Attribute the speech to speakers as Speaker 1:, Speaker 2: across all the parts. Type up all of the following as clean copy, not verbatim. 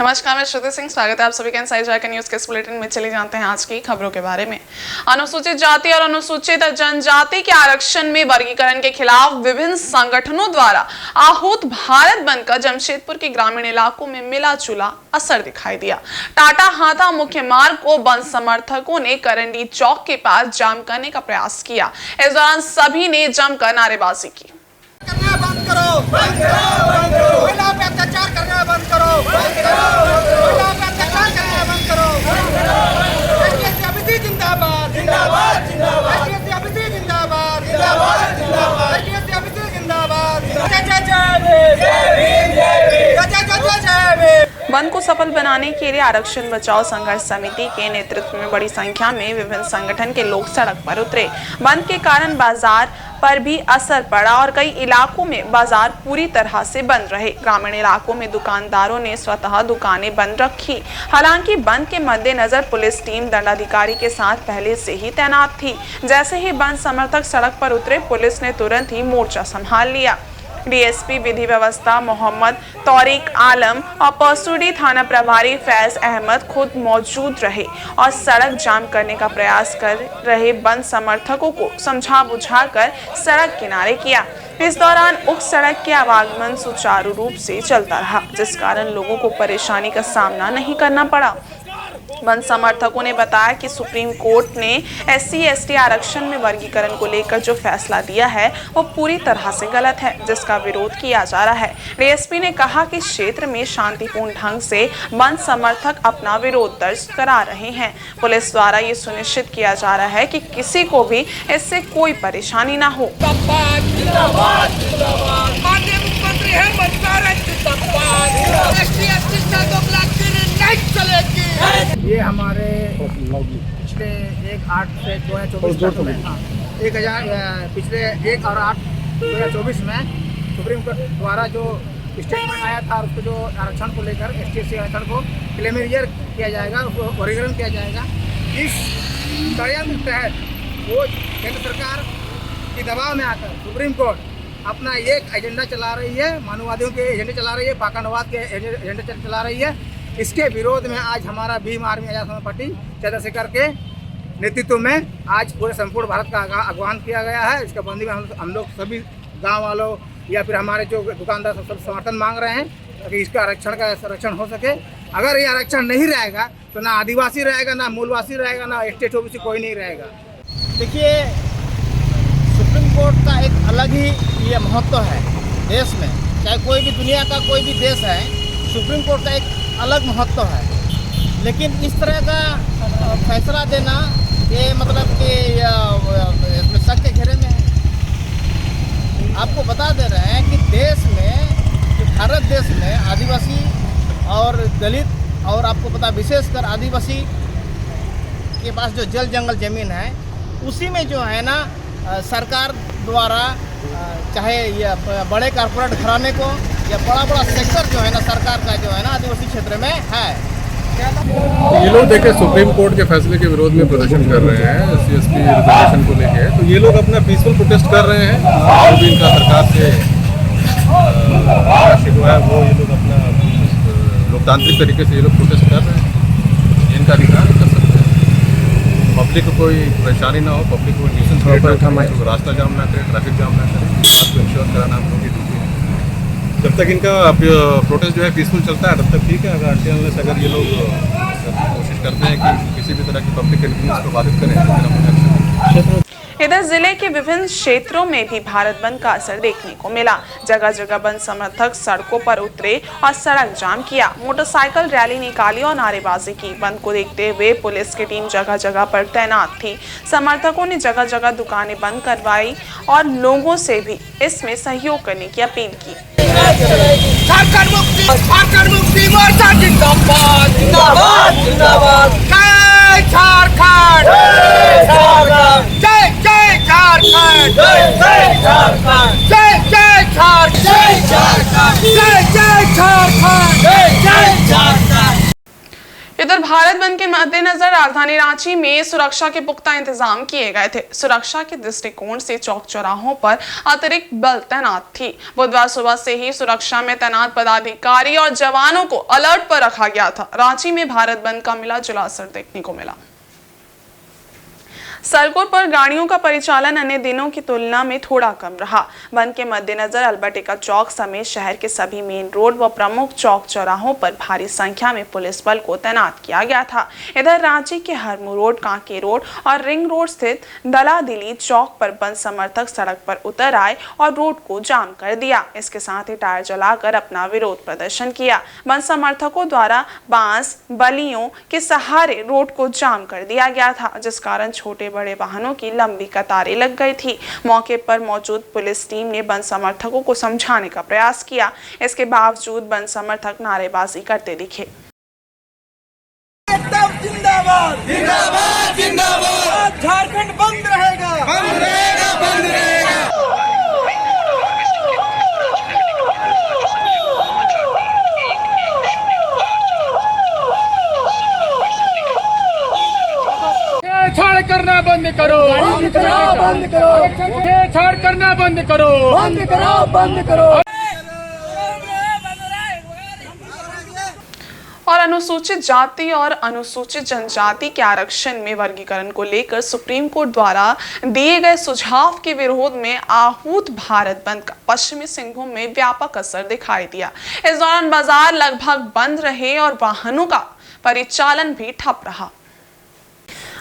Speaker 1: नमस्कार, मैं श्रुति सिंह। स्वागत है आप सभी का इनसाइड जाकर न्यूज के इस बुलेटिन में। चले जाते हैं आज की खबरों के बारे में। अनुसूचित जाति और अनुसूचित जनजाति के आरक्षण में वर्गीकरण के खिलाफ विभिन्न संगठनों द्वारा आहूत भारत बंद का जमशेदपुर के ग्रामीण इलाकों में मिला जुला असर दिखाई दिया। टाटा हाथा मुख्य मार्ग को बंद समर्थकों ने करंडी चौक के पास जाम करने का प्रयास किया। इस दौरान सभी ने जमकर नारेबाजी की।
Speaker 2: करना बंद करो, बंद करो, बंद करो। महिला पे अत्याचार करना बंद करो, बंद करो। महिला पे अत्याचार करना बंद करो, बंद करो। एसटीएससी अभिधि जिंदाबाद, जिंदाबाद, जिंदाबाद। एसटीएससी अभिधि जिंदाबाद, जिंदाबाद, जिंदाबाद। एसटीएससी अभिधि जिंदाबाद। जय जय जय भीम, जय भीम, जय भीम, जय जय जय भीम।
Speaker 1: बंद को सफल बनाने के लिए आरक्षण बचाओ संघर्ष समिति के नेतृत्व में बड़ी संख्या में विभिन्न संगठन के लोग सड़क पर उतरे। बंद के कारण बाजार पर भी असर पड़ा और कई इलाकों में बाजार पूरी तरह से बंद रहे। ग्रामीण इलाकों में दुकानदारों ने स्वतः दुकानें बंद रखी। हालांकि बंद के मद्देनजर पुलिस टीम दंडाधिकारी के साथ पहले से ही तैनात थी। जैसे ही बंद समर्थक सड़क पर उतरे, पुलिस ने तुरंत ही मोर्चा संभाल लिया। डीएसपी विधि व्यवस्था मोहम्मद तौरीक आलम और परसूडी थाना प्रभारी फैज अहमद खुद मौजूद रहे और सड़क जाम करने का प्रयास कर रहे बंद समर्थकों को समझा बुझाकर सड़क किनारे किया। इस दौरान उक्त सड़क के आवागमन सुचारू रूप से चलता रहा, जिस कारण लोगों को परेशानी का सामना नहीं करना पड़ा। बंद समर्थकों ने बताया कि सुप्रीम कोर्ट ने SC/ST आरक्षण में वर्गीकरण को लेकर जो फैसला दिया है वो पूरी तरह से गलत है, जिसका विरोध किया जा रहा है। डीएसपी ने कहा कि क्षेत्र में शांतिपूर्ण ढंग से बंद समर्थक अपना विरोध दर्ज करा रहे हैं। पुलिस द्वारा ये सुनिश्चित किया जा रहा है कि किसी को भी इससे कोई परेशानी ना हो।
Speaker 2: ये हमारे पिछले 1/8 से 2024 तक में पिछले 1 और 8 2024 में सुप्रीम कोर्ट द्वारा जो स्टेटमेंट आया था, उसको जो आरक्षण को लेकर ST/ST आरक्षण को क्लेमेरियर किया जाएगा, उसको वर्गीकरण किया जाएगा। इस षड्यंत्र के तहत वो केंद्र सरकार के दबाव में आकर सुप्रीम कोर्ट अपना एक एजेंडा चला रही है, मानववादियों के एजेंडे चला रही है, पाखंडवाद के एजेंडे चला रही है। इसके विरोध में आज हमारा भीम आर्मी आजाद समाज पार्टी चंद्रशेखर के नेतृत्व में आज पूरे संपूर्ण भारत का आह्वान किया गया है। इसके बंदी में हम लोग सभी गांव वालों या फिर हमारे जो दुकानदार सब समर्थन मांग रहे हैं ताकि इसका आरक्षण का संरक्षण हो सके। अगर ये आरक्षण नहीं रहेगा तो ना आदिवासी रहेगा, ना मूलवासी रहेगा, ना स्टेट ओबीसी कोई नहीं रहेगा।
Speaker 3: देखिए, सुप्रीम कोर्ट का एक अलग ही ये महत्व है देश में। चाहे कोई भी दुनिया का कोई भी देश है, सुप्रीम कोर्ट का एक अलग महत्व है। लेकिन इस तरह का फैसला देना ये मतलब कि इसमें शक के घेरे में है। आपको बता दे रहे हैं कि देश में, कि भारत देश में आदिवासी और दलित और आपको पता विशेषकर आदिवासी के पास जो जल जंगल ज़मीन है, उसी में जो है ना सरकार द्वारा चाहे ये बड़े कारपोरेट घराने को या बड़ा सेक्टर जो है ना सरकार का जो है ना आदिवासी क्षेत्र में है।
Speaker 4: ये लोग देखिए सुप्रीम कोर्ट के फैसले के विरोध में प्रदर्शन कर रहे हैं SC/ST रिजर्वेशन को लेके। तो ये लोग अपना पीसफुल प्रोटेस्ट कर रहे हैं, जो भी इनका सरकार से हुआ है वो ये लोग अपना लोकतांत्रिक तरीके से ये लोग प्रोटेस्ट कर रहे हैं। इनका अधिकार कर सकते हैं। पब्लिक को कोई परेशानी ना हो, पब्लिक को न्यूसेंस क्रिएट ना करे, रास्ता जाम ना करे, ट्रैफिक जाम ना करे, इस बात को इंश्योर कराना हम लोग की ड्यूटी है। जब तक इनका प्रोटेस्ट जो है पीसफुल चलता है तब तक ठीक है। अगर ये लोग कोशिश करते हैं कि किसी भी तरह की पब्लिक कन्वीनियंस को बाधित करें तो फिर हम एक्शन।
Speaker 1: इधर जिले के विभिन्न क्षेत्रों में भी भारत बंद का असर देखने को मिला। जगह जगह बंद समर्थक सड़कों पर उतरे और सड़क जाम किया, मोटरसाइकिल रैली निकाली और नारेबाजी की। बंद को देखते हुए पुलिस की टीम जगह जगह पर तैनात थी। समर्थकों ने जगह जगह दुकानें बंद करवाई और लोगों से भी इसमें सहयोग करने की अपील की।
Speaker 2: झारखंड मुक्ति मोर्चा जिंदाबाद, जिंदाबाद, जिंदाबाद। जय झारखंड, जय झारखंड, जय जय झारखंड, जय जय झारखंड, जय जय झारखंड, जय झारखंड, जय जय झारखंड, जय जय झारखंड।
Speaker 1: उधर भारत बंद के मद्देनजर राजधानी रांची में सुरक्षा के पुख्ता इंतजाम किए गए थे। सुरक्षा के दृष्टिकोण से चौक चौराहों पर अतिरिक्त बल तैनात थी। बुधवार सुबह से ही सुरक्षा में तैनात पदाधिकारी और जवानों को अलर्ट पर रखा गया था। रांची में भारत बंद का मिला जुला असर देखने को मिला। सड़कों पर गाड़ियों का परिचालन अन्य दिनों की तुलना में थोड़ा कम रहा। बंद के मद्देनजर अल्बर्ट एक्का चौक समेत शहर के सभी मेन रोड व प्रमुख चौक चौराहों पर भारी संख्या में पुलिस बल को तैनात किया गया था। इधर रांची के हरमू रोड, कांके रोड और रिंग रोड स्थित दलादिली चौक पर बंद समर्थक सड़क पर उतर आए और रोड को जाम कर दिया। इसके साथ ही टायर जलाकर अपना विरोध प्रदर्शन किया। बंद समर्थकों द्वारा बांस बल्लियों के सहारे रोड को जाम कर दिया गया था, जिस कारण छोटे बड़े वाहनों की लंबी कतारें लग गई थी। मौके पर मौजूद पुलिस टीम ने बंद समर्थकों को समझाने का प्रयास किया। इसके बावजूद बंद समर्थक नारेबाजी करते दिखे।
Speaker 5: जिंदाबाद जिंदाबाद जिंदाबाद, झारखंड बंद रहेगा, बंद रहेगा, बंद रहेगा।
Speaker 6: छेड़छाड़ करना बंद करो,
Speaker 5: बंद करो, बंद करो,
Speaker 6: छेड़छाड़ करना बंद करो,
Speaker 5: बंद करो, बंद करो।
Speaker 1: और अनुसूचित जाति और अनुसूचित जनजाति के आरक्षण में वर्गीकरण को लेकर सुप्रीम कोर्ट द्वारा दिए गए सुझाव के विरोध में आहूत भारत बंद का पश्चिमी सिंहभूम में व्यापक असर दिखाई दिया। इस दौरान बाजार लगभग बंद रहे और वाहनों का परिचालन भी ठप रहा।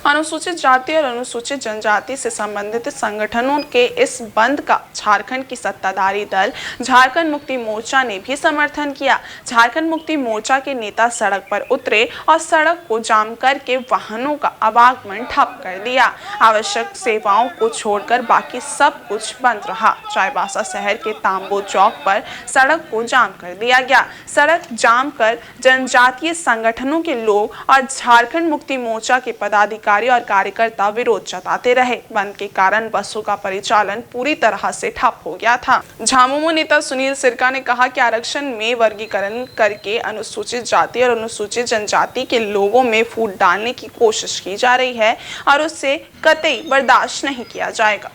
Speaker 1: अनुसूचित जाति और अनुसूचित जनजाति से संबंधित संगठनों के इस बंद का झारखंड की सत्ताधारी दल झारखंड मुक्ति मोर्चा ने भी समर्थन किया। झारखंड मुक्ति मोर्चा के नेता सड़क पर उतरे और सड़क को जाम करके वाहनों का आवागमन ठप कर दिया। आवश्यक सेवाओं को छोड़कर बाकी सब कुछ बंद रहा। चाईबासा शहर के तांबो चौक पर सड़क को जाम कर दिया गया। सड़क जाम कर जनजातीय संगठनों के लोग और झारखंड मुक्ति मोर्चा के पदाधिकारी और कार्यकर्ता विरोध जताते रहे। बंद के कारण बसों का परिचालन पूरी तरह से ठप हो गया था। झामुमो नेता सुनील सिरका ने कहा कि आरक्षण में वर्गीकरण करके अनुसूचित जाति और अनुसूचित जनजाति के लोगों में फूट डालने की कोशिश की जा रही है और उससे कतई बर्दाश्त नहीं किया जाएगा।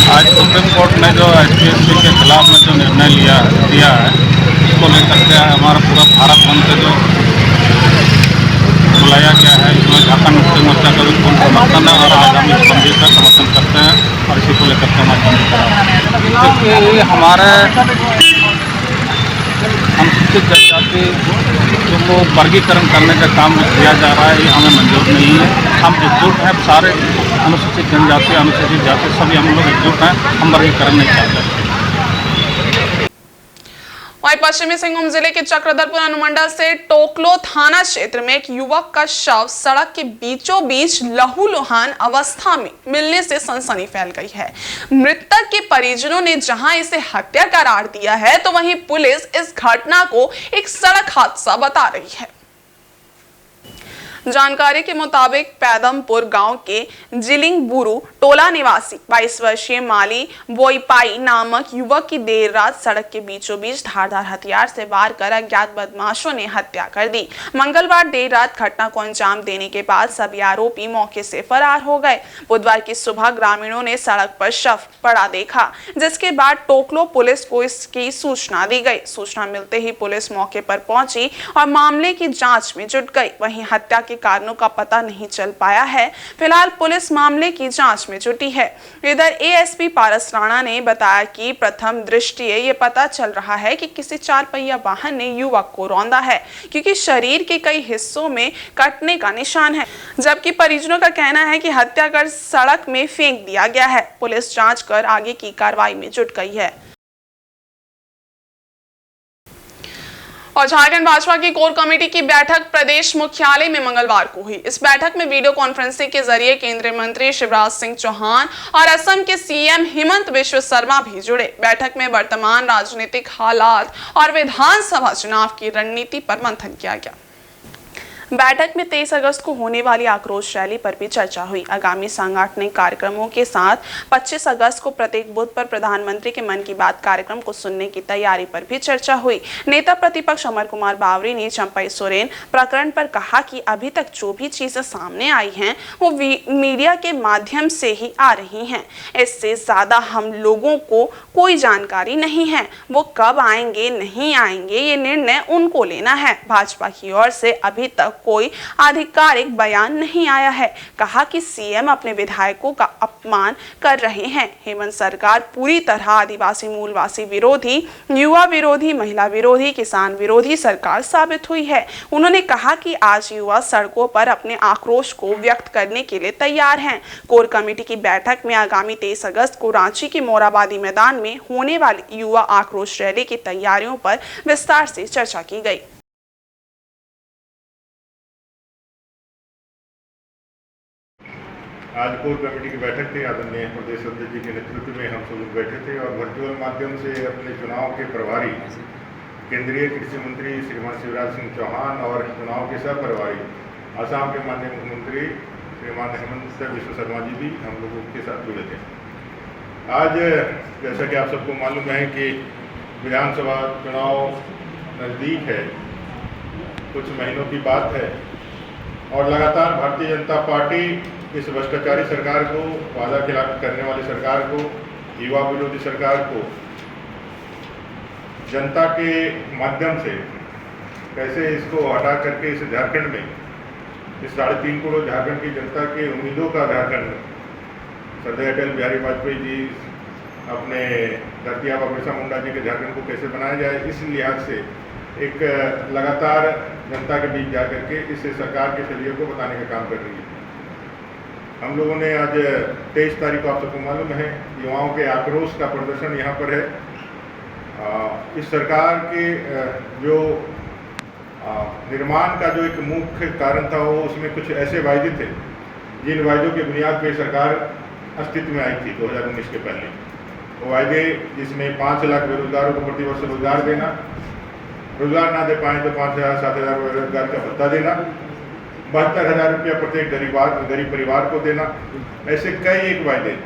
Speaker 4: आज सुप्रीम कोर्ट ने जो HPSC के खिलाफ में जो निर्णय दिया है, उसको लेकर के हमारा पूरा भारत बंद से जो बुलाया गया है, इसमें झारखंड मुक्ति मोर्चा का भी पूर्ण समर्थन है और आज हम इस बंदी का समर्थन करते हैं और इसी को लेकर के हमारे बंद करा। क्योंकि हमारे अनुसूचित जनजाति को वर्गीकरण करने का काम किया जा रहा है, ये हमें मंजूर नहीं है। हम एकजुट हैं, सारे अनुसूचित जनजाति अनुसूचित जाति सभी हम लोग एकजुट हैं, हम वर्गीकरण नहीं चाहते।
Speaker 1: वहीं पश्चिमी सिंहभूम जिले के चक्रधरपुर अनुमंडल से टोकलो थाना क्षेत्र में एक युवक का शव सड़क के बीचों बीच लहूलुहान अवस्था में मिलने से सनसनी फैल गई है। मृतक के परिजनों ने जहां इसे हत्या करार दिया है, तो वहीं पुलिस इस घटना को एक सड़क हादसा बता रही है। जानकारी के मुताबिक पैदमपुर गांव के जिलिंगबुरु टोला निवासी 22 वर्षीय माली बोईपाई नामक युवक की देर रात सड़क के बीचों बीच धारदार हथियार से वार कर अज्ञात बदमाशों ने हत्या कर दी। मंगलवार देर रात घटना को अंजाम देने के बाद सभी आरोपी मौके से फरार हो गए। बुधवार की सुबह ग्रामीणों ने सड़क पर शव पड़ा देखा, जिसके बाद टोकलो पुलिस को इसकी सूचना दी गई। सूचना मिलते ही पुलिस मौके पर पहुंची और मामले की जांच में जुट गई। वहीं हत्या के कारणों का पता नहीं चल पाया है। फिलहाल पुलिस मामले की जांच में जुटी है। इधर ASP पारस राणा ने बताया कि प्रथम दृष्टया ये पता चल रहा है कि किसी 4 पहिया वाहन ने युवक को रौंदा है, क्योंकि शरीर के कई हिस्सों में कटने का निशान है, जबकि परिजनों का कहना है कि हत्या कर सड़क में फेंक दिया गया है। पुलिस जांच कर आगे की कार्रवाई में जुट गई है। और झारखंड भाजपा की कोर कमेटी की बैठक प्रदेश मुख्यालय में मंगलवार को हुई। इस बैठक में वीडियो कॉन्फ्रेंसिंग के जरिए केंद्रीय मंत्री शिवराज सिंह चौहान और असम के सीएम हिमंत बिश्व शर्मा भी जुड़े। बैठक में वर्तमान राजनीतिक हालात और विधानसभा चुनाव की रणनीति पर मंथन किया गया। बैठक में 23 अगस्त को होने वाली आक्रोश रैली पर भी चर्चा हुई। आगामी सांगठनिक कार्यक्रमों के साथ 25 अगस्त को प्रत्येक बूथ पर प्रधानमंत्री के मन की बात कार्यक्रम को सुनने की तैयारी पर भी चर्चा हुई। नेता प्रतिपक्ष अमर कुमार बावरी ने चंपई सोरेन प्रकरण पर कहा कि अभी तक जो भी चीजें सामने आई हैं वो मीडिया के माध्यम से ही आ रही हैं। इससे ज्यादा हम लोगों को कोई जानकारी नहीं है। वो कब आएंगे नहीं आएंगे ये निर्णय उनको लेना है। भाजपा की ओर से अभी तक कोई आधिकारिक बयान नहीं आया है। कहा कि सीएम अपने विधायकों का अपमान कर रहे हैं। हेमंत सरकार पूरी तरह आदिवासी मूलवासी विरोधी, युवा विरोधी, महिला विरोधी, किसान विरोधी सरकार साबित हुई है। उन्होंने कहा कि आज युवा सड़कों पर अपने आक्रोश को व्यक्त करने के लिए तैयार हैं। कोर कमेटी की बैठक में आगामी 23 अगस्त को रांची के मोराबादी मैदान में होने वाली युवा आक्रोश रैली की तैयारियों पर विस्तार से चर्चा की गई।
Speaker 7: आज कोर कमेटी की बैठक थी। आदरणीय प्रदेश अध्यक्ष जी के नेतृत्व में हम सब लोग बैठे थे और वर्चुअल माध्यम से अपने चुनाव के प्रभारी केंद्रीय कृषि मंत्री श्रीमान शिवराज सिंह चौहान और चुनाव के सह प्रभारी असम के माननीय मुख्यमंत्री श्रीमान हिमंत बिश्व शर्मा जी भी हम लोगों के साथ जुड़े थे। आज जैसा कि आप सबको मालूम है कि विधानसभा चुनाव नज़दीक है, कुछ महीनों की बात है और लगातार भारतीय जनता पार्टी इस भ्रष्टाचारी सरकार को, वादा खिलाफ करने वाली सरकार को, युवा विरोधी सरकार को जनता के माध्यम से कैसे इसको हटा करके इस झारखंड में, इस 3.5 करोड़ झारखंड की जनता के उम्मीदों का झारखंड, सरदार अटल बिहारी वाजपेयी जी अपने धरती आबा बिरसा मुंडा जी के झारखंड को कैसे बनाया जाए, इस लिहाज से एक लगातार जनता के बीच जा करके इस सरकार के फैलियर को बताने का काम कर रही है। हम लोगों ने आज 23 तारीख को, आप सबको मालूम है, युवाओं के आक्रोश का प्रदर्शन यहाँ पर है। इस सरकार के जो निर्माण का जो एक मुख्य कारण था वो उसमें कुछ ऐसे वायदे थे जिन वायदों के बुनियाद पर सरकार अस्तित्व में आई थी 2019 के पहले। वो वायदे जिसमें 5 लाख बेरोजगारों को प्रतिवर्ष रोजगार देना, रोजगार ना दे पाए तो 5,000-7,000 बेरोजगार का भत्ता देना, 72,000 रुपया प्रत्येक गरीब परिवार को देना, ऐसे कई एक वायदे,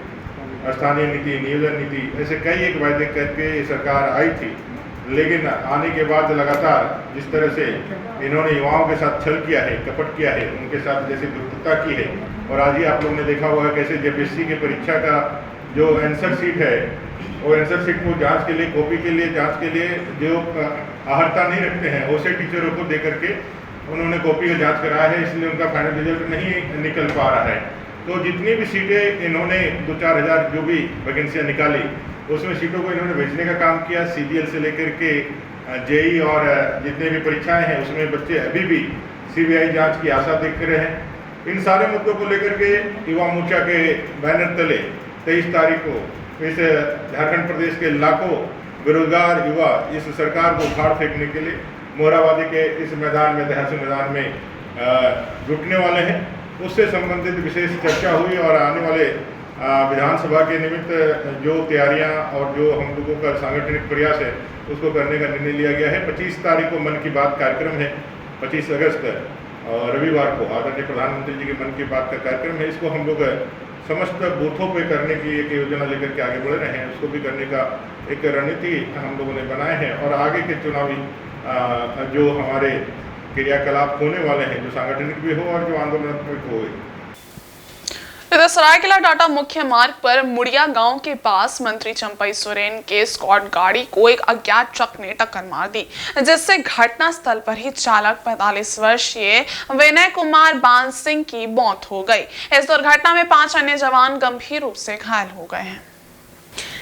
Speaker 7: स्थानीय नीति, नियोजन नीति, ऐसे कई एक वायदे करके सरकार आई थी। लेकिन आने के बाद लगातार जिस तरह से इन्होंने युवाओं के साथ छल किया है, कपट किया है, उनके साथ जैसे दुर्वृत्ता की है, और आज ही आप लोगों ने देखा हुआ है कैसे जेपीएससी की परीक्षा का जो आंसर शीट है, वो आंसर शीट को जांच के लिए, कॉपी के लिए, जांच के लिए जो आहर्ता नहीं रखते हैं, वैसे टीचरों को दे करके उन्होंने कॉपी का जांच कराया है, इसलिए उनका फाइनल रिजल्ट नहीं निकल पा रहा है। तो जितनी भी सीटें इन्होंने 2-4 हज़ार जो भी वैकेंसियाँ निकाली, उसमें सीटों को इन्होंने भेजने का काम किया। सीजीएल से लेकर के जेई और जितने भी परीक्षाएं हैं उसमें बच्चे अभी भी सीबीआई जांच की आशा देख रहे हैं। इन सारे मुद्दों को लेकर के युवा मोर्चा के बैनर तले 23 तारीख को इस झारखंड प्रदेश के लाखों बेरोजगार युवा इस सरकार को उखाड़ फेंकने के लिए मोराबादी के इस मैदान में, ऐतिहासिक मैदान में जुटने वाले हैं। उससे संबंधित विशेष चर्चा हुई और आने वाले विधानसभा के निमित्त जो तैयारियां और जो हम लोगों का सांगठनिक प्रयास है उसको करने का निर्णय लिया गया है। 25 तारीख को मन की बात कार्यक्रम है, 25 अगस्त रविवार को आदरणीय प्रधानमंत्री जी के मन की बात का कार्यक्रम है। इसको हम लोग समस्त बूथों पे करने की एक योजना लेकर के आगे बढ़ रहे हैं। उसको भी करने का एक रणनीति हम लोगों ने बनाए हैं और आगे के चुनावी जो हमारे क्रियाकलाप होने वाले हैं, जो सांगठनिक भी हो और जो आंदोलनात्मक हो।
Speaker 1: इधर सरायकेला टाटा मुख्य मार्ग पर मुड़िया गांव के पास मंत्री चंपई सोरेन के स्कॉट गाड़ी को एक अज्ञात ट्रक ने टक्कर मार दी, जिससे घटना स्थल पर ही चालक 45 वर्षीय विनय कुमार बान सिंह की मौत हो गई। इस दुर्घटना में 5 अन्य जवान गंभीर रूप से घायल हो गए हैं।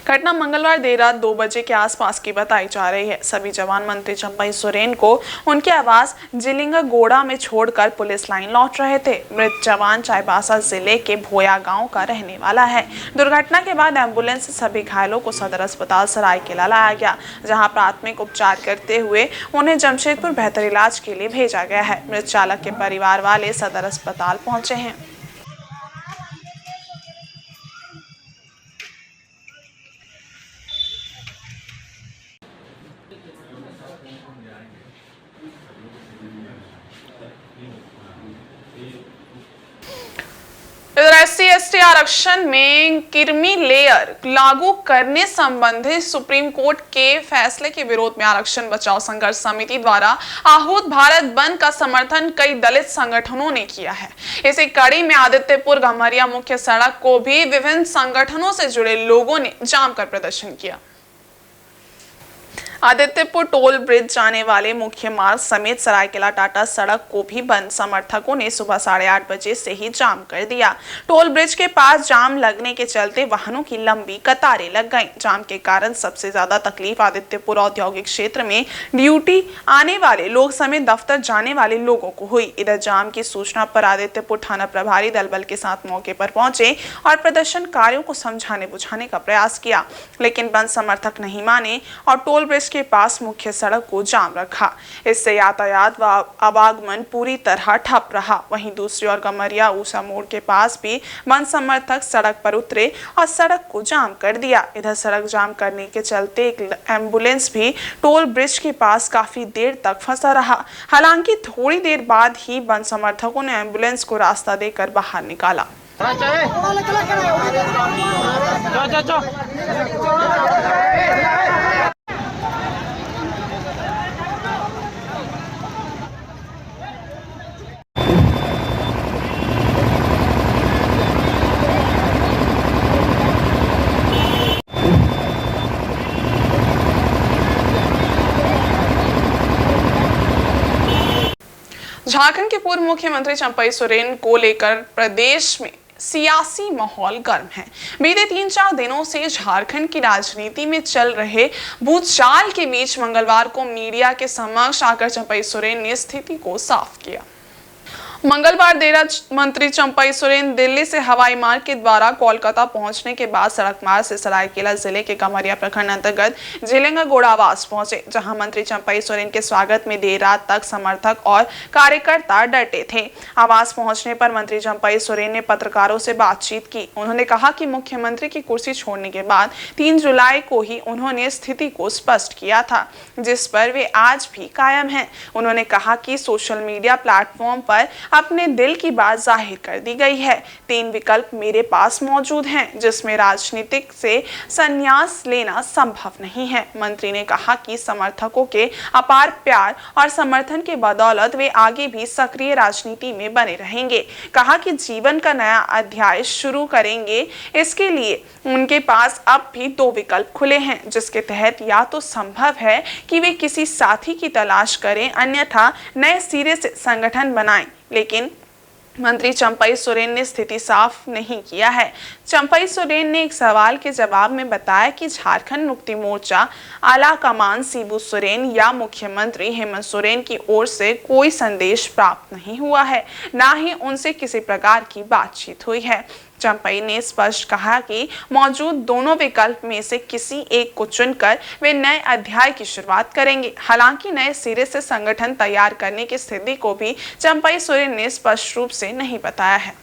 Speaker 1: घटना मंगलवार देर रात 2 बजे के आसपास की बताई जा रही है। सभी जवान मंत्री चंपई सोरेन को उनके आवास जिलिंगगोड़ा में छोड़कर पुलिस लाइन लौट रहे थे। मृत जवान चाईबासा जिले के भोया गांव का रहने वाला है। दुर्घटना के बाद एम्बुलेंस से सभी घायलों को सदर अस्पताल सरायकेला लाया गया, जहां प्राथमिक उपचार करते हुए उन्हें जमशेदपुर बेहतर इलाज के लिए भेजा गया है। मृत चालक के परिवार वाले सदर अस्पताल पहुंचे हैं। इधर SC/ST आरक्षण में क्रीमी लेयर लागू करने संबंधी सुप्रीम कोर्ट के फैसले के विरोध में आरक्षण बचाओ संघर्ष समिति द्वारा आहूत भारत बंद का समर्थन कई दलित संगठनों ने किया है। इसी कड़ी में आदित्यपुर गम्हरिया मुख्य सड़क को भी विभिन्न संगठनों से जुड़े लोगों ने जाम कर प्रदर्शन किया। आदित्यपुर टोल ब्रिज जाने वाले मुख्य मार्ग समेत सरायकेला टाटा सड़क को भी बंद समर्थकों ने सुबह 8:30 बजे से ही जाम कर दिया। टोल ब्रिज के पास जाम लगने के चलते वाहनों की लंबी कतारें लग गईं। जाम के कारण सबसे ज्यादा तकलीफ आदित्यपुर औद्योगिक क्षेत्र में ड्यूटी आने वाले लोग समेत दफ्तर जाने वाले लोगों को हुई। इधर जाम की सूचना पर आदित्यपुर थाना प्रभारी दल बल के साथ मौके पर पहुंचे और प्रदर्शनकारियों को समझाने बुझाने का प्रयास किया, लेकिन बंद समर्थक नहीं माने और टोल ब्रिज के पास मुख्य सड़क को जाम रखा। इससे यातायात व आवागमन पूरी तरह ठप रहा। वहीं दूसरी ओर गम्हरिया ऊषा मोड़ के पास भी बंद समर्थक सड़क पर उतरे और सड़क को जाम कर दिया। इधर सड़क जाम करने के चलते एक एम्बुलेंस भी टोल ब्रिज के पास काफी देर तक फंसा रहा। हालांकि थोड़ी देर बाद ही बंद समर्थकों ने एम्बुलेंस को रास्ता देकर बाहर निकाला। झारखंड के पूर्व मुख्यमंत्री चंपई सोरेन को लेकर प्रदेश में सियासी माहौल गर्म है। बीते 3-4 दिनों से झारखंड की राजनीति में चल रहे भूचाल के बीच मंगलवार को मीडिया के समक्ष आकर चंपई सोरेन ने स्थिति को साफ किया। मंगलवार देर रात मंत्री चंपई सोरेन दिल्ली से हवाई मार्ग के द्वारा कोलकाता पहुंचने के बाद सड़क मार्ग से सरायकेला जिले के गम्हरिया प्रखंड अंतर्गत जिलिंगगोड़ा आवास पहुंचे, जहां मंत्री चंपई सोरेन के स्वागत में देर रात तक समर्थक और कार्यकर्ता डटे थे। आवास पहुंचने पर मंत्री चंपई सोरेन ने पत्रकारों से बातचीत की। उन्होंने कहा कि मुख्यमंत्री की कुर्सी छोड़ने के बाद 3 जुलाई को ही उन्होंने स्थिति को स्पष्ट किया था, जिस पर वे आज भी कायम हैं। उन्होंने कहा कि सोशल मीडिया प्लेटफॉर्म पर अपने दिल की बात जाहिर कर दी गई है। 3 विकल्प मेरे पास मौजूद हैं, जिसमें राजनीतिक से संन्यास लेना संभव नहीं है। मंत्री ने कहा कि समर्थकों के अपार प्यार और समर्थन के बदौलत वे आगे भी सक्रिय राजनीति में बने रहेंगे। कहा कि जीवन का नया अध्याय शुरू करेंगे, इसके लिए उनके पास अब भी 2 विकल्प खुले हैं, जिसके तहत या तो संभव है कि वे किसी साथी की तलाश करें, अन्यथा नए सिरे से संगठन बनाएं। लेकिन मंत्री चंपई सोरेन ने स्थिति साफ नहीं किया है। चंपई सोरेन ने एक सवाल के जवाब में बताया कि झारखंड मुक्ति मोर्चा आला कमान शिबू सोरेन या मुख्यमंत्री हेमंत सोरेन की ओर से कोई संदेश प्राप्त नहीं हुआ है, ना ही उनसे किसी प्रकार की बातचीत हुई है। चंपई ने स्पष्ट कहा कि मौजूद दोनों विकल्प में से किसी एक को चुनकर वे नए अध्याय की शुरुआत करेंगे। हालांकि नए सिरे से संगठन तैयार करने की स्थिति को भी चंपई सोरेन ने स्पष्ट रूप से नहीं बताया है।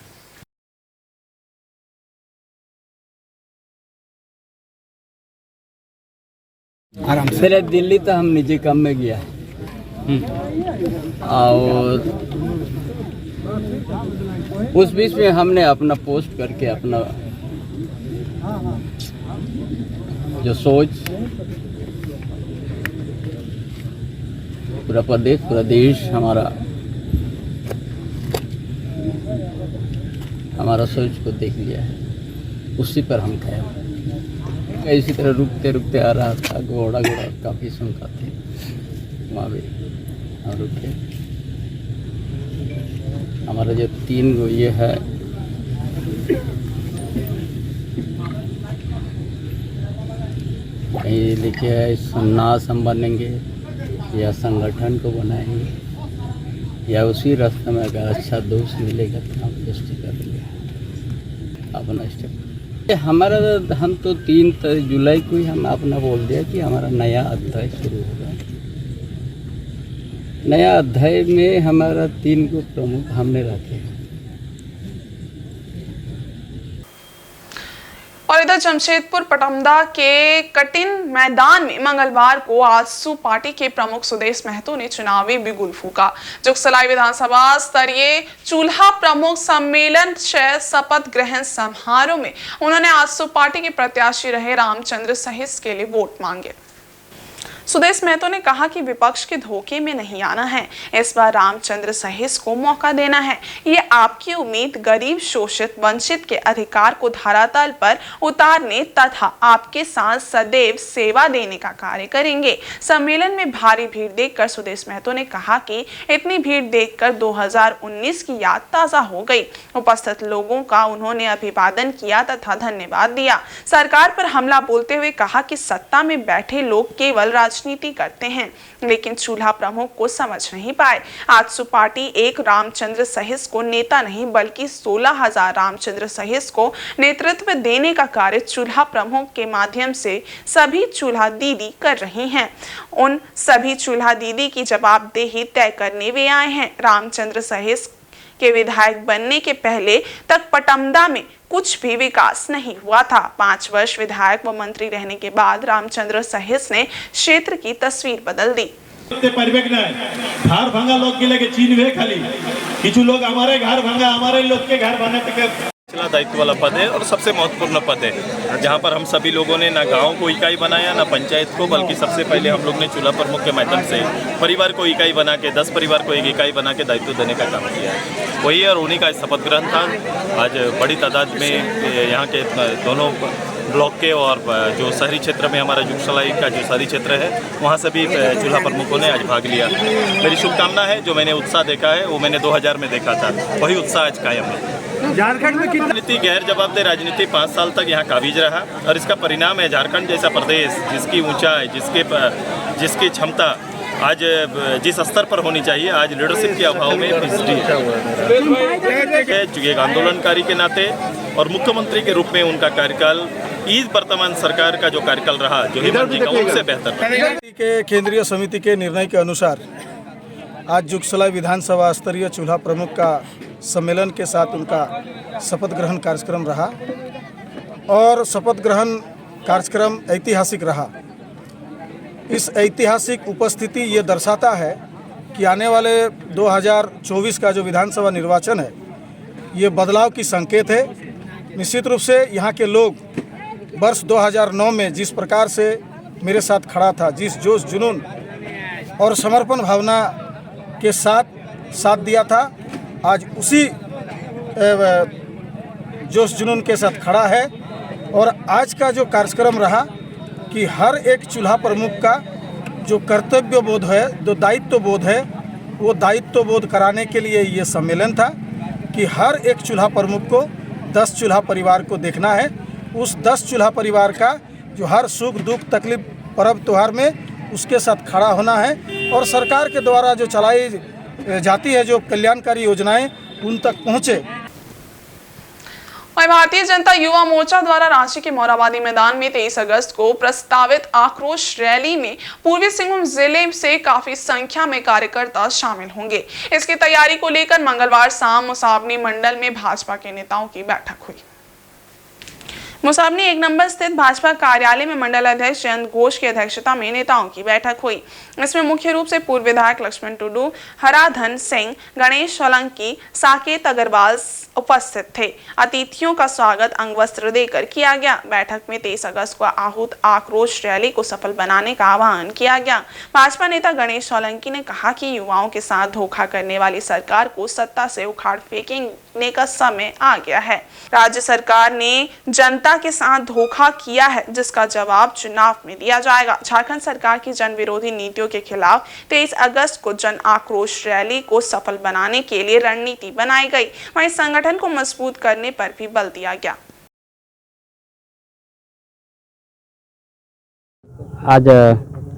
Speaker 8: पहले दिल्ली तो हम निजी काम में गया और उस बीच में हमने अपना पोस्ट करके अपना जो सोच पूरा प्रदेश पूरा देश हमारा सोच को देख लिया है, उसी पर हम कायम। इसी तरह रुकते रुकते आ रहा था, घोड़ा काफ़ी सुनता थे, वहाँ भी हम रुके। हमारा जो 3 गो ये है कहीं लिखे है सन्नास हम बनेंगे या संगठन को बनाएंगे या उसी रास्ते में अगर अच्छा दोस्त मिलेगा तो हम दोस्ती करेंगे अपना स्टेप। हमारा हम तो 3 जुलाई को ही हम अपना बोल दिया कि हमारा नया अध्याय शुरू होगा। नया अध्याय में हमारा 3 को प्रमुख हमने रखे हैं।
Speaker 1: और इधर जमशेदपुर पटमदा के कटिन मैदान में मंगलवार को आजसू पार्टी के प्रमुख सुदेश महतो ने चुनावी बिगुल फूका। जुगसलाई विधानसभा स्तरीय चूल्हा प्रमुख सम्मेलन शपथ ग्रहण समारोह में उन्होंने आजसू पार्टी के प्रत्याशी रहे रामचंद्र सहिस के लिए वोट मांगे। सुदेश महतो ने कहा कि विपक्ष के धोखे में नहीं आना है, इस बार रामचंद्र सहिस को मौका देना है। ये आपकी उम्मीद गरीब, शोषित, वंचित के अधिकार को धरातल पर उतारने तथा आपके साथ सदैव सेवा देने का कार्य करेंगे। सम्मेलन में भारी भीड़ देखकर सुदेश महतो ने कहा कि इतनी भीड़ देखकर 2019 की याद ताजा हो गई। उपस्थित लोगों का उन्होंने अभिवादन किया तथा धन्यवाद दिया। सरकार पर हमला बोलते हुए कहा कि सत्ता में बैठे लोग केवल राजनीति करते हैं लेकिन चूल्हा प्रमुख को समझ नहीं पाए। आजसू पार्टी एक रामचंद्र सहिस को नेता नहीं बल्कि 16,000 रामचंद्र सहिस को नेतृत्व देने का कार्य चूल्हा प्रमुख के माध्यम से सभी चूल्हा दीदी कर रही हैं। उन सभी चूल्हा दीदी की जवाबदेही तय करने वे आए हैं। रामचंद्र सहिस के विधायक बनने के पहले तक पटमदा में कुछ भी विकास नहीं हुआ था। 5 वर्ष विधायक व मंत्री रहने के बाद रामचंद्र सहिस ने क्षेत्र की तस्वीर बदल दी।
Speaker 9: घर भांगा लोग के लेके चीन हुए खाली किचु लोग हमारे घर भांगा हमारे लोग के घर भांगा तक
Speaker 10: दायित्व वाला पद है और सबसे महत्वपूर्ण पद है, जहां पर हम सभी लोगों ने ना गांव को इकाई बनाया ना पंचायत को, बल्कि सबसे पहले हम लोग ने चूल्हा प्रमुख के माध्यम से परिवार को इकाई बना के 10 परिवार को एक इकाई बना के दायित्व देने का काम किया है। वही और उन्हीं का शपथ ग्रहण था। आज बड़ी तादाद में यहाँ के दोनों ब्लॉक के और जो शहरी क्षेत्र में हमारा जुगसलाई का जो शहरी क्षेत्र है वहाँ सभी चूल्हा प्रमुखों ने आज भाग लिया। मेरी शुभकामना है, जो मैंने उत्साह देखा है वो मैंने 2000 में देखा था, वही उत्साह आज कायम है।
Speaker 9: झारखंड में
Speaker 10: राजनीति गैर जवाबदेह राजनीति 5 साल तक यहाँ काबिज रहा और इसका परिणाम है झारखंड जैसा प्रदेश जिसकी ऊंचाई जिसकी क्षमता आज जिस स्तर पर होनी चाहिए आज लीडरशिप के अभाव में पिछड़ी है। एक आंदोलनकारी के नाते और मुख्यमंत्री के रूप में उनका कार्यकाल इस वर्तमान सरकार का जो कार्यकाल रहा जो हेमंत जी का उनसे बेहतर
Speaker 2: के केंद्रीय समिति के निर्णय के अनुसार आज जुगसलाई विधानसभा स्तरीय चूल्हा प्रमुख का सम्मेलन के साथ उनका शपथ ग्रहण कार्यक्रम रहा और शपथ ग्रहण कार्यक्रम ऐतिहासिक रहा। इस ऐतिहासिक उपस्थिति ये दर्शाता है कि आने वाले 2024 का जो विधानसभा निर्वाचन है ये बदलाव की संकेत है। निश्चित रूप से यहाँ के लोग वर्ष 2009 में जिस प्रकार से मेरे साथ खड़ा था, जिस जोश जुनून और समर्पण भावना के साथ दिया था, आज उसी जोश जुनून के साथ खड़ा है। और आज का जो कार्यक्रम रहा कि हर एक चूल्हा प्रमुख का जो कर्तव्य बोध है, जो दायित्व बोध है, वो दायित्व बोध कराने के लिए ये सम्मेलन था कि हर एक चूल्हा प्रमुख को 10 चूल्हा परिवार को देखना है। उस 10 चूल्हा परिवार का जो हर सुख दुख तकलीफ पर्व त्यौहार में उसके साथ खड़ा होना है और सरकार के द्वारा जो चलाई जाती है जो कल्याणकारी योजनाएं उन तक पहुँचे।
Speaker 1: वहीं भारतीय जनता युवा मोर्चा द्वारा रांची के मोराबादी मैदान में 23 अगस्त को प्रस्तावित आक्रोश रैली में पूर्वी सिंहभूम जिले से काफी संख्या में कार्यकर्ता शामिल होंगे। इसकी तैयारी को लेकर मंगलवार शाम मुसाबनी मंडल में भाजपा के नेताओं की बैठक हुई। मुसाबनी 1 नंबर स्थित भाजपा कार्यालय में मंडल अध्यक्ष जयंत घोष की अध्यक्षता में नेताओं की बैठक हुई। इसमें मुख्य रूप से पूर्व विधायक लक्ष्मण टुडू, हराधन सिंह, गणेश सोलंकी, साकेत अग्रवाल उपस्थित थे। अतिथियों का स्वागत अंग वस्त्र देकर किया गया। बैठक में 23 अगस्त को आहूत आक्रोश रैली को सफल बनाने का आह्वान किया गया। भाजपा नेता गणेश सोलंकी ने कहा कि युवाओं के साथ धोखा करने वाली सरकार को सत्ता से उखाड़ फेंकने का समय आ गया है। राज्य सरकार ने जनता के साथ धोखा किया है जिसका जवाब चुनाव में दिया जाएगा। झारखंड सरकार की जन विरोधी नीतियों के खिलाफ 23 अगस्त को जन आक्रोश रैली को सफल बनाने के लिए रणनीति बनाई गई। वहीं संगठन को मजबूत करने पर भी बल दिया गया।
Speaker 8: आज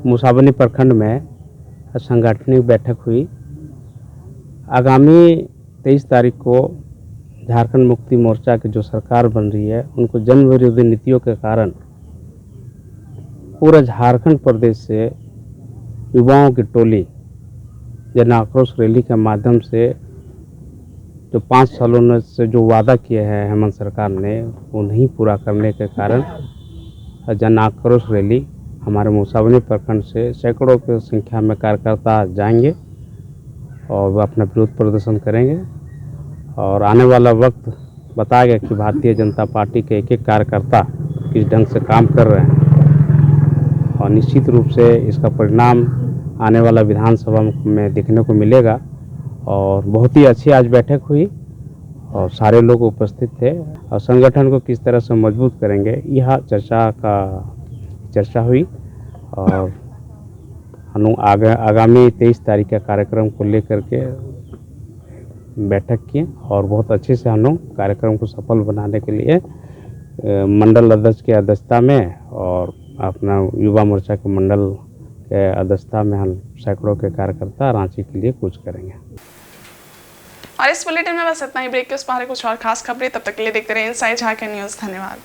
Speaker 8: मुसाबनी प्रखंड में सांगठनिक बैठक हुई। आगामी 23 तारीख को झारखंड मुक्ति मोर्चा की जो सरकार बन रही है, उनको जन विरोधी नीतियों के कारण पूरा झारखंड प्रदेश से युवाओं की टोली जन आक्रोश रैली के माध्यम से जो 5 सालों से जो वादा किए हैं हेमंत सरकार ने, वो नहीं पूरा करने के कारण जन आक्रोश रैली हमारे मुसाबनी प्रखंड से सैकड़ों की संख्या में कार्यकर्ता जाएंगे और वह अपना विरोध प्रदर्शन करेंगे। और आने वाला वक्त बताएगा कि भारतीय जनता पार्टी के एक एक कार्यकर्ता किस ढंग से काम कर रहे हैं, और निश्चित रूप से इसका परिणाम आने वाला विधानसभा में देखने को मिलेगा। और बहुत ही अच्छी आज बैठक हुई और सारे लोग उपस्थित थे, और संगठन को किस तरह से मजबूत करेंगे यह चर्चा हुई। और हम आगामी 23 तारीख के कार्यक्रम को लेकर के बैठक किए और बहुत अच्छे से हम लोग कार्यक्रम को सफल बनाने के लिए मंडल अध्यक्ष की अध्यक्षता में और अपना युवा मोर्चा के मंडल के अध्यक्षता में हम सैकड़ों के कार्यकर्ता रांची के लिए कूच करेंगे।
Speaker 1: और इस बुलेटिन में बस इतना ही। ब्रेक के उस पारे कुछ और खास खबरें, तब तक के लिए देखते रहिए इनसाइड झारखंड न्यूज़। धन्यवाद।